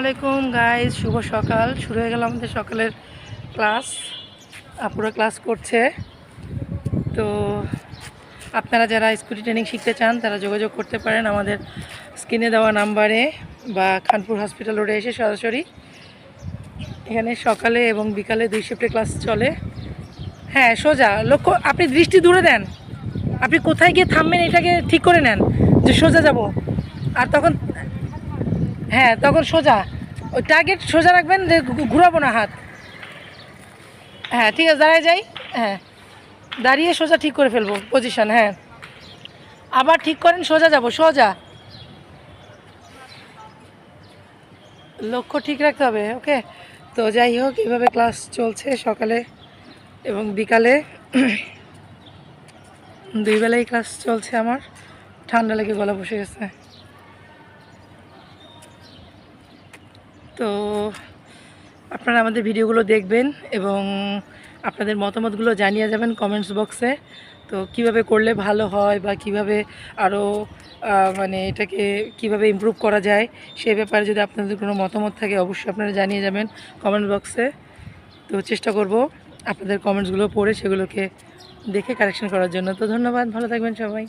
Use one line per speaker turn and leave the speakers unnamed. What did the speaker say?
আলাইকুম গাইজ, শুভ সকাল। শুরু হয়ে গেল আমাদের সকালের ক্লাস। আপুরা ক্লাস করছে। তো আপনারা যারা স্কুটি ট্রেনিং শিখতে চান তারা যোগাযোগ করতে পারেন আমাদের স্ক্রিনে দেওয়া নাম্বারে বা খানপুর হসপিটাল রোডে এসে সরাসরি। এখানে সকালে এবং বিকালে 2 শিফটে ক্লাস চলে। হ্যাঁ, সোজা লক্ষ্য, আপনি দৃষ্টি দূরে দেন, আপনি কোথায় গিয়ে থামবেন এটাকে ঠিক করে নেন যে সোজা যাব। আর তখন হ্যাঁ, তখন সোজা ওই টার্গেট সোজা রাখবেন, যে ঘুরাবো না হাত। হ্যাঁ ঠিক আছে, দাঁড়ায় যাই। হ্যাঁ, দাঁড়িয়ে সোজা ঠিক করে ফেলবো পজিশন। হ্যাঁ, আবার ঠিক করেন, সোজা যাব, সোজা। লক্ষ্য ঠিক রাখতে হবে। ওকে, তো যাই হোক, এইভাবে ক্লাস চলছে সকালে এবং বিকালে। 2 বেলাই ক্লাস চলছে আমার। ঠান্ডা লেগে গলা বসে গেছে। তো আপনারা আমাদের ভিডিওগুলো দেখবেন এবং আপনাদের মতামতগুলো জানিয়ে যাবেন কমেন্টস বক্সে। তো কিভাবে করলে ভালো হয় বা কিভাবে আরও মানে এটাকে কিভাবে ইমপ্রুভ করা যায় সে ব্যাপারে যদি আপনাদের কোনো মতামত থাকে অবশ্যই আপনারা জানিয়ে যাবেন কমেন্ট বক্সে। তো চেষ্টা করব আপনাদের কমেন্টসগুলো পড়ে সেগুলোকে দেখে কারেকশন করার জন্য। তো ধন্যবাদ, ভালো থাকবেন সবাই।